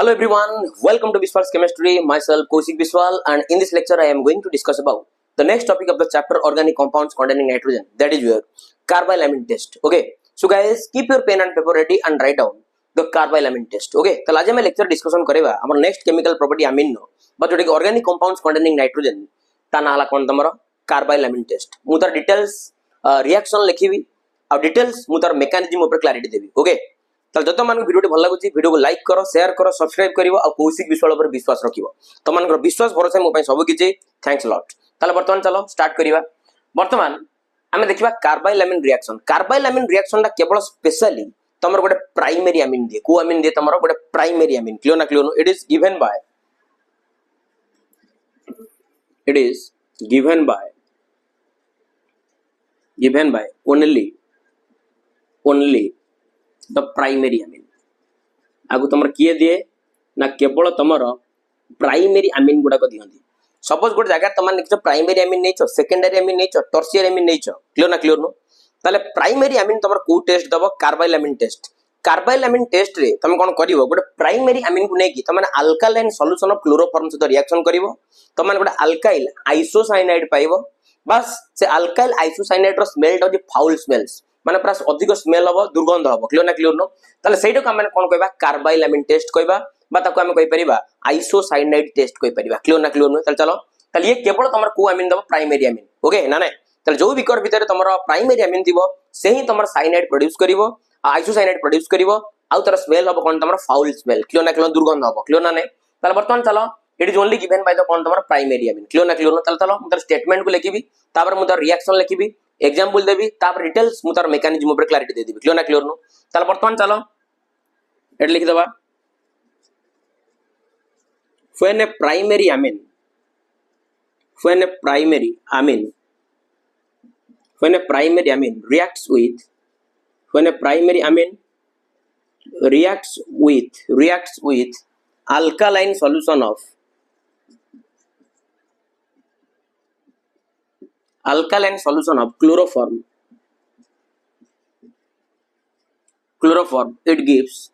Hello everyone, welcome to Biswal's Chemistry. Myself Kaushik Biswal, and in this lecture I am going to discuss about the next topic of the chapter organic compounds containing nitrogen. That is your carbylamine test. Okay, so guys keep your pen and paper ready and write down the carbylamine test. Okay, तो आज मैं lecture discussion करेगा हमर next chemical property amine नो but जोटे organic compounds containing nitrogen ता नाला कोन तमरो carbylamine test. मु तार details reaction लिखिबी और details मु तार mechanism ऊपर clarity देबी. Okay, तो जो मन वीडियो भल लगुच वीडियो को लाइक करो शेयर करो सब्सक्राइब करिवो और कौशिक विश्वाल पर विश्वास रखिवो तो मन विश्वास भरोसा मो पई सब किछि थैंक्स लॉट. ताले वर्तमान चलो स्टार्ट करिवा. वर्तमान आमे देखिबा कार्बाइलामिन रिएक्शन ता केवल स्पेशली तमर गोटे प्राइमरी अमीन दे को अमीन दे तमर गोटे प्राइमरी अमीन क्लियर ना क्लियर नो. It is given by only the primary amine. आगु तुम किए दिए ना केवल तुम प्राइमरी अमीन गुड़ाक दिखती. सपोज गोटे जगह तुम लिख प्राइमरी अमीन नहीं सेकेंडरी अमीन नहीं टर्शियरी अमीन नहीं क्लियर ना क्लियर नो. ताले प्राइमरी अमीन तुम को टेस्ट दब कार्बाइलामिन टेस्ट. कार्बाइलामिन टेस्ट रे तुम कौन कर गोटे प्राइमरी अमीन को लेकिन तुम अल्कालाइन सॉल्यूशन ऑफ क्लोरोफॉर्म सहित रिएक्शन कर तुम गोटे अल्काइल आइसोसाइनाइड पाइब. बस से अल्काइल आइसोसाइनाइड रो स्मेल टा फाउल स्मेल्स माने प्रास अधिक स्मेल हबो दुर्गंध हबो क्लियर ना क्लियर नो. ताले सेइटो का माने कोन कहबा कार्बाइलामिन टेस्ट कहबा बा ताको हम कहि परिबा आइसोसाइनाइड टेस्ट कहि परिबा क्लियर ना क्लियर नो. ताले चलो ताले ये केवल तमर को अमीन दबो प्राइमरी अमीन. ओके ना नै ताले जो विकर भीतर तमर प्राइमरी अमीन दिबो से ही तमर साइनाइड प्रोड्यूस करिवो आइसोसाइनाइड प्रोड्यूस करिवो आउ तर स्मेल हबो कोन तमर फाउल स्मेल क्लियर ना क्लियर दुर्गंध हबो क्लियर ना नै. ताले वर्तमान चलो it is only given by the cone तमर प्राइमरी अमीन क्लियर ना क्लियर नो. ताले चलो मुतर स्टेटमेंट को लिखिबी तापर मुतर रिएक्शन लिखिबी एग्जांपल देबी तापर डिटेल्स मुतर मेकानिज्म ऊपर क्लैरिटी दे देबी क्लियर ना क्लियर नो. ताले वर्तमान चलो एट लिख दबा when a primary amine reacts with alkaline solution of chloroform it gives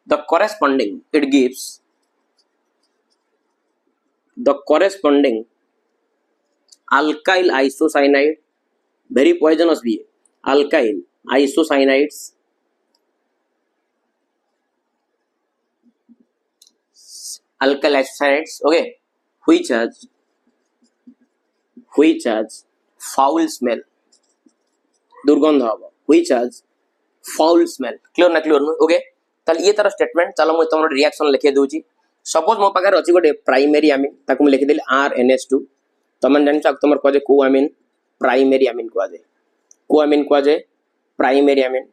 the corresponding alkyl isocyanide, very poisonous भी है alkyl isocyanide okay which has foul smell दुर्गंध हबो which has foul smell clear ना clear no. Okay ताले ये तार statement चलो मु तमरो रिएक्शन लिखे दोची. सपोज मो पाकर अछि गोटे प्राइमरी अमीन ताको मु लिखि देली RNH2 तमन जानि छ तमर को जे को अमीन प्राइमरी अमीन को जे प्राइमरी अमीन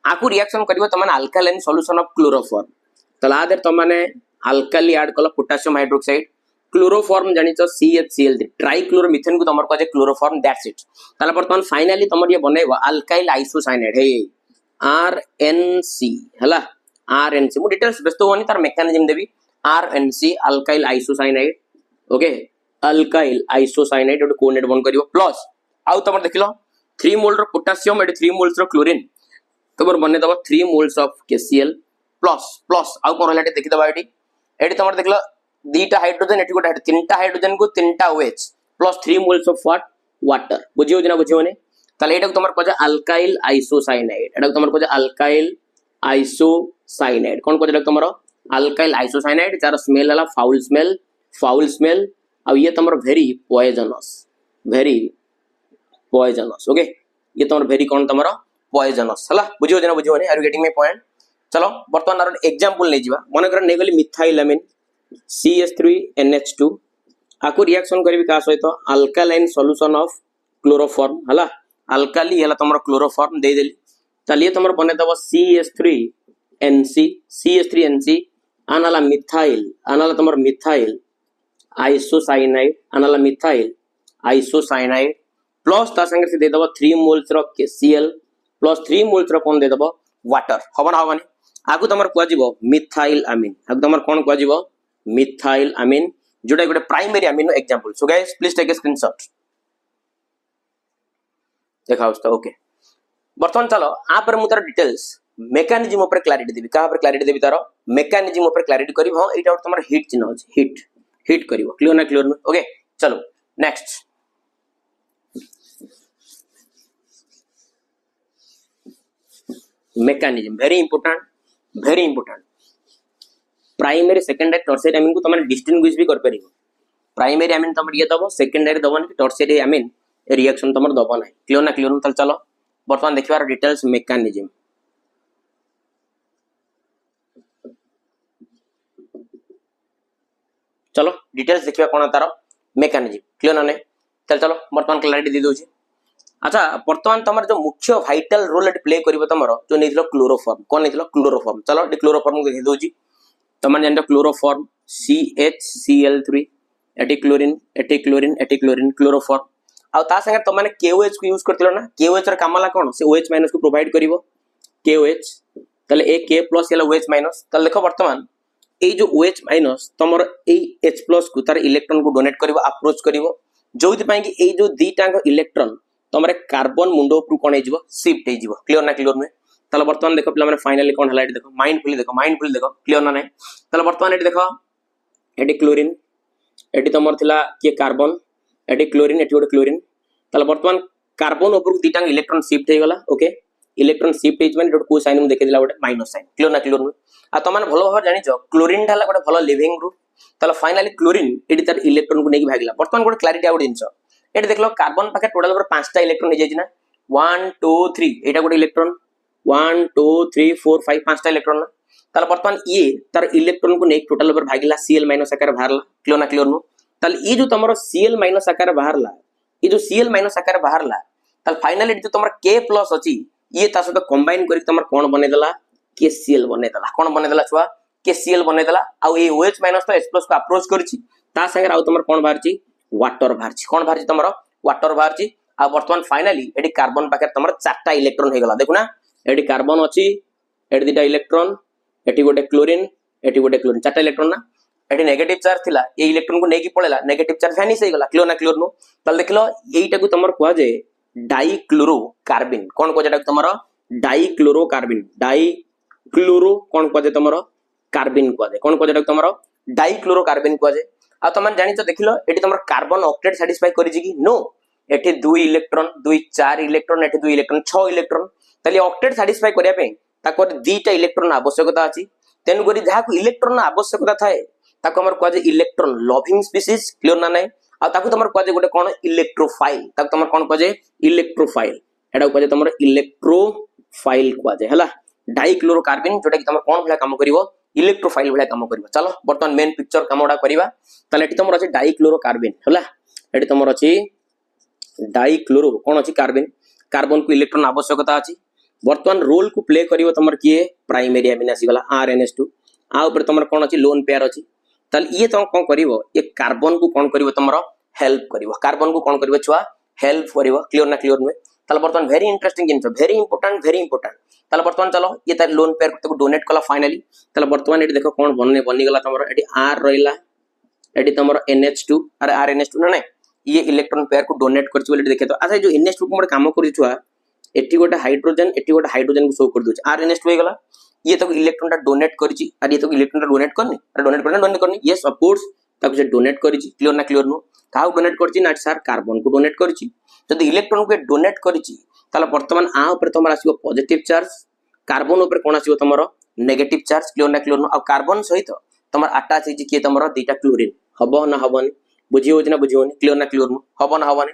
आकु रिएक्शन करबो तमन अल्कालाइन सॉल्यूशन ऑफ क्लोरोफॉर्म तला देर तमने अल्काली ऐड कलो पोटेशियम हाइड्रोक्साइड क्लोरोफॉर्म जानि छ CHCl3 ट्राइक्लोरोमीथेन को तमर को जे क्लोरोफॉर्म दैट्स इट. ताला वर्तमान फाइनली तमर ये बनेबो अल्काइल आइसोसाइनाइड हे RNC हला RNC मु डिटेल्स व्यस्त होनी तार मेकानिज्म देबी RNC alkyl isocyanide. Okay alkyl isocyanide एड कोनेट बन करियो प्लस आउ तमर देखिलो 3 मोल रो पोटेशियम एड 3 मोल्स रो क्लोरीन तमर बने दबो 3 मोल्स ऑफ KCl प्लस आउ कोन हलाटे देखि दबा एडी तमर देखिलो दीटा हाइड्रोजन एटी गोटा तीनटा हाइड्रोजन को तीनटा OH plus 3 moles of what water बुझियो जना बुझियोने. ताले एटा तमर को अल्काइल आइसोसाइनाइड एटा तमर को अल्काइल आइसोसाइनाइड कोन को तमर अल्काइल आइसोसाइनाइड जार स्मेल हला फाउल स्मेल आ ये तमर वेरी पॉइजनस. ओके ये तमर वेरी कोन तमर पॉइजनस हला बुझियो जना बुझियो ने. Are you getting my point. चलो वर्तमान आरो एग्जांपल नै जिबा मन कर नै गली मिथाइलामिन CH3NH2 आकु रिएक्शन करबी का सहित अल्कालाइन सॉल्यूशन ऑफ क्लोरोफॉर्म हला अल्काली हला तमर क्लोरोफॉर्म दे देली. चलिए तमर बने दबो CH3NC अनाला तमर मिथाइल आइसोसाइनाइड प्लस ता संगे से दे दबो 3 मोल्स रो KCl प्लस 3 मोल्स रो कोन दे दबो वाटर हबना हबनी. आगु तमर को जिवो मिथाइल अमीन आगु तमर कोन को जिवो मिथाइल अमीन जोटा गोटे primary amine example. So guys please take a screenshot देखा ओके. बर्तमान चलो आप मुझे डिटेल्स मेकानिज्म ऊपर क्लैरिटी देबी का ऊपर क्लैरिटी देबी तारो मेकानिज्म ऊपर क्लैरिटी करी हां एटा तमर हिट चिन्ह अछि हिट करिवो क्लियर ना क्लियर ओके चलो next mechanism very important primary secondary tertiary amine को तुम डिस्टिंग्विश भी कर परिबो प्राइमरी अमीन तुम ये दबो सेकेंडरी दबन कि टर्शियरी अमीन रिएक्शन तुम दबो ना क्लियर तल चलो बर्तमान देखिबार डिटेल्स मेकानिज्म चलो डिटेल्स देखिबा कोन तार मेकानिज्म क्लियर ना नहीं चल चलो बर्तमान क्लैरिटी दे दोची अच्छा बर्तमान तुम जो मुख्य वाइटल रोल प्ले करिवो तुमरो जो नेथिलो क्लोरोफॉर्म कोन नेथिलो क्लोरोफॉर्म चलो क्लोरोफॉर्म को दे दोची तुम जानतो क्लोरोफॉर्म CHCl3 एटी क्लोरीन क्लोरोफॉर्म आ ता संगे तुम माने KOH को यूज करतिलो ना KOH र कामला कोन से OH माइनस को प्रोवाइड करिवो KOH तले ए K प्लस या OH माइनस तले देखो वर्तमान ए जो OH माइनस तुमर ए H प्लस को तार इलेक्ट्रॉन को डोनेट करिवो अप्रोच करिवो जोथि पई कि ए जो दीटांग इलेक्ट्रॉन तुमरे कार्बन मुंडो ऊपर कोन हे जिवो शिफ्ट हे जिवो क्लियर ना क्लियर में तले वर्तमान देखो पिला माने फाइनली कोन हला देखो माइंडफुली देखो क्लियर ना नहीं तले वर्तमान एटी देखो एटी क्लोरीन एटी तुमर थिला के कार्बन एटी क्लोरीन एटी गोटे क्लोरीन तले वर्तमान कार्बन ऊपर को दीटांग इलेक्ट्रॉन शिफ्ट हे गला ओके इलेक्ट्रॉन शिफ्ट हे माने को साइन मु देखे दिला गोटे माइनस साइन क्लियर ना क्लियर आ तुम माने भलो भाव जानि छ क्लोरीन ढाला गोटे भलो लिविंग ग्रुप तले फाइनली क्लोरीन एटी तार इलेक्ट्रॉन को नेकी भागला वर्तमान गोटे क्लैरिटी आउट जिंस एटी देखलो कार्बन पाके टोटल पर 5टा इलेक्ट्रॉन हे जाय ना 1 2 3 एटा गोटे इलेक्ट्रॉन 1 2 3 4 5 5टा इलेक्ट्रॉन ना ताले वर्तमान ये तार इलेक्ट्रॉन को नेक टोटल पर भागला Cl माइनस आकार बाहरला क्लियर ना क्लियर नु ताले ये जो तमरो Cl माइनस आकार बाहरला ये जो Cl माइनस आकार बाहरला ताले फाइनली जो तमरो K प्लस अछि ये ता सहित कंबाइन करी तमर कोन बने देला KCl बने देला कोन बने देला छुआ KCl बने देला आ ए OH माइनस तो H प्लस को अप्रोच करछि ता संगे आ तमर कोन बाहरछि वाटर बाहरछि कोन बाहरछि तमरो वाटर बाहरछि आ वर्तमान फाइनली एडी कार्बन पाके तमर 4टा इलेक्ट्रॉन हे गला देखुना एडी कार्बन अछि एडी दिटा इलेक्ट्रॉन एटी गोटे क्लोरीन 4टा इलेक्ट्रॉन ना एटी नेगेटिव चार्ज थिला ए इलेक्ट्रॉन को नेकी पळेला नेगेटिव चार्ज वैनिश हे गला क्लियर ना क्लियर नो तल देखलो एईटा को तमर कोआ जे डाइक्लोरोकार्बिन कोन को जेटा तमर डाइक्लोरो कोन को जे तमर कार्बिन को जे कोन को जेटा तमर डाइक्लोरोकार्बिन को जे आ तमन जानि त देखिलो एटी तमर कार्बन ऑक्टेट सैटिस्फाई करि जी कि नो एटी 2 इलेक्ट्रॉन 4 इलेक्ट्रॉन एटी 2 इलेक्ट्रॉन 6 इलेक्ट्रॉन तले ऑक्टेट सैटिस्फाई करिया पे ताको दीटा इलेक्ट्रॉन आवश्यकता अछि तेन करी जहा को इलेक्ट्रॉन आवश्यकता थाए ताको हमर को जे इलेक्ट्रॉन लविंग स्पीसीज क्लियर ना नै आ ताको तमर को जे गोटे कोन इलेक्ट्रोफाइल ताको तमर कोन को जे इलेक्ट्रोफाइल एडा को जे तमर इलेक्ट्रोफाइल को जे हला डाइक्लोरोकार्बिन जोटा कि तमर कोन भला काम करिवो इलेक्ट्रोफाइल भला काम करिवो चलो बर्तमान मेन पिक्चर कामडा करिवा तले एटी तमर अछि डाइक्लोरोकार्बिन हला एटी तमर अछि डाइक्लोरो कोन अछि कार्बिन कार्बन को इलेक्ट्रॉन आवश्यकता अछि वर्तमान रोल को प्ले करिवो तमर किए प्राइमरी अमीन आसी गला RNS2 आ ऊपर तमर कोन अछि लोन पेयर अछि तल ये तम कोन करिवो ये कार्बन को कोन करिवो तमर हेल्प करिवो कार्बन को कोन करिवो छुआ हेल्प करिवो क्लियर ना क्लियर नुए तल वर्तमान वेरी इंटरेस्टिंग जिंस वेरी इंपोर्टेंट तल वर्तमान चलो ये तार लोन पेयर को डोनेट कला फाइनली तल वर्तमान एटी देखो कोन बनी गला तमर एटी R रहिला एटी तमर NH2 अरे RNS2 ना ये इलेक्ट्रॉन पेयर को डोनेट करछि बोले देखे तो अच्छा जो NH2 को मोर काम करि छुआ एटी गोटे हाइड्रोजन को शो कर दोछ RNS2 हे गला ये तो इलेक्ट्रॉन टा डोनेट करछि और ये तो इलेक्ट्रॉन टा डोनेट करनी अरे डोनेट करनी यस ऑफ कोर्स ताको जे डोनेट करछि क्लियर ना क्लियर नो काउ डोनेट करछि ना सर कार्बन को डोनेट करछि जदि इलेक्ट्रॉन को डोनेट करछि ताला वर्तमान आ ऊपर तमर आसीबो पॉजिटिव चार्ज कार्बन ऊपर कोन आसीबो तमर नेगेटिव चार्ज क्लियर ना क्लियर नो आ कार्बन सहित तमर अटैच हे कि तमर दीटा क्लोरीन हबो ना हबोनी बुझियो ना बुझियोनी क्लियर ना क्लियर नो हबो ना हबोनी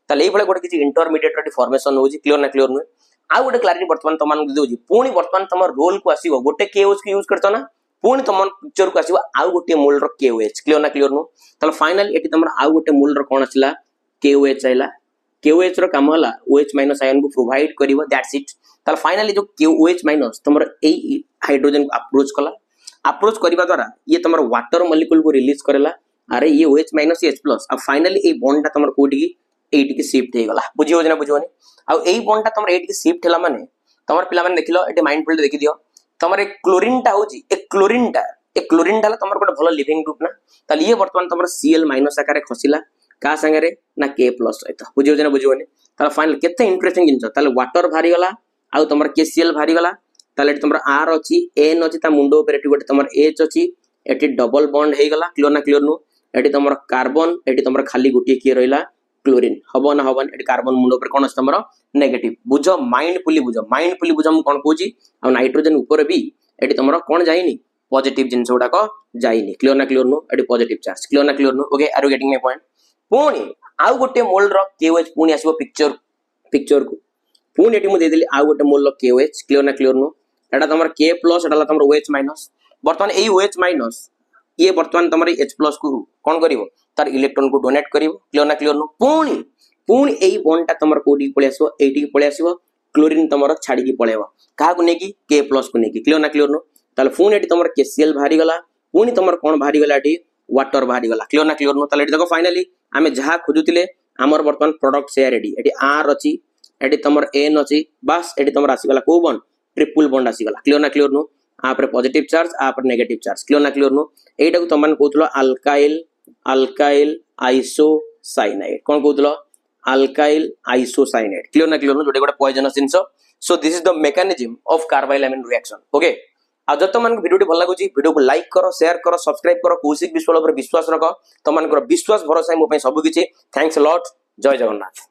ताले एबळे गोटे किछि इंटरमीडिएट फॉर्मेशन होजी क्लियर ना क्लियर नुए आ गोटे क्लैरिटी वर्तमान तमान देउजी पुणी वर्तमान तमर रोल को आसीबो गोटे KOH को यूज करतो ना पुणी तमन पिक्चर को आसीबो आ गोटे मोल रो KOH क्लियर ना क्लियर नु ताले फाइनल एटी तमर आ गोटे मोल रो कोन आसिला KOH आइला KOH रो काम होला OH माइनस आयन को प्रोवाइड करिवो दैट्स इट ताले फाइनली जो KOH माइनस तमर ए हाइड्रोजन को अप्रोच करबा द्वारा ये तमर वाटर मॉलिक्यूल को रिलीज करेला अरे ये OH माइनस H प्लस अब फाइनली ए बॉन्ड तमर कोठी एटी के शिफ्ट हे गला बुझियो ना बुझियोनी आ एई बॉन्ड तमर एटी के शिफ्ट हला माने तमर पिला माने देखिलो एटी माइंडफुल देखि दियो तमर एक क्लोरीन टा होची एक क्लोरीन टा तमर कोटे भलो लिविंग ग्रुप ना ताली ये वर्तमान तमर Cl माइनस आकारे खसिला का संगे रे ना K प्लस सहित बुझियो ना बुझियोनी ताला फाइनल केते इंटरेस्टिंग जिंस ताले वाटर भारी गला आ तमर KCl भारी गला ताले तुमरा आर अछि एन अछि ता मुंडो ऊपर एटी गोटे तुमरा एच अछि एटी डबल बॉन्ड हे गला क्लियर ना क्लियर नु एटी तुमरा कार्बन एटी तुमरा खाली गुटी की रहिला क्लोरीन हबो ना हबन एटी कार्बन मुंडो ऊपर कोन अछि तुमरा नेगेटिव बुझो माइंडफुली बुझो हम कोन कहूची आ नाइट्रोजन ऊपर भी एटी तुमरा कोन जाईनी पॉजिटिव जिंस गुडा को जाईनी क्लियर ना क्लियर नु एटी पॉजिटिव चार्ज क्लियर ना क्लियर नु okay are you getting my point पुणी आउ गोटे मोल रो केओएच पुणी आसीबो पिक्चर को पुणी एटी मु दे देली आउ गोटे मोल रो केओएच क्लियर ना क्लियर नु एटा तमर के प्लस एटा तमर ओएच माइनस वर्तमान एई ओएच माइनस ये वर्तमान तमर एच प्लस को कोन करिवो तार इलेक्ट्रॉन को डोनेट करिवो क्लियर ना क्लियर नु पुणी एई बॉन्ड ता तमर कोडी पळे आसीबो एटी पळे आसीबो क्लोरीन तमर छाडी की पळेबो का को नेकी के प्लस को नेकी क्लियर ना क्लियर नु ताले पुणी एटी तमर केसीएल भारी गला पुणी तमर कोन भारी गला एटी वाटर भारी गला क्लियर ना क्लियर नु ताले एटी देखो फाइनली आमे जहा खोजुतिले हमर वर्तमान प्रोडक्ट से रेडी एटी आर अछि एटी तमर एन अछि बस एटी तमर आसी गला को बॉन्ड ट्रिपल बॉन्ड आसी गला क्लियर ना क्लियर नु आ पर पॉजिटिव चार्ज आ पर नेगेटिव चार्ज क्लियर ना क्लियर नु एटा को तमन कहतलो अल्काइल आइसोसाइनाइड कोन कहतलो अल्काइल आइसोसाइनाइड क्लियर ना क्लियर नु जोटे गोटे पॉइजनस जिंस so this is the mechanism of carbylamine reaction okay आ जत मन वीडियो भल लागुची वीडियो को लाइक करो शेयर करो सब्सक्राइब करो कौशिक विश्वास पर विश्वास रखो तमन विश्वास भरोसा मो सब किछि थैंक्स अ लॉट जय जगन्नाथ।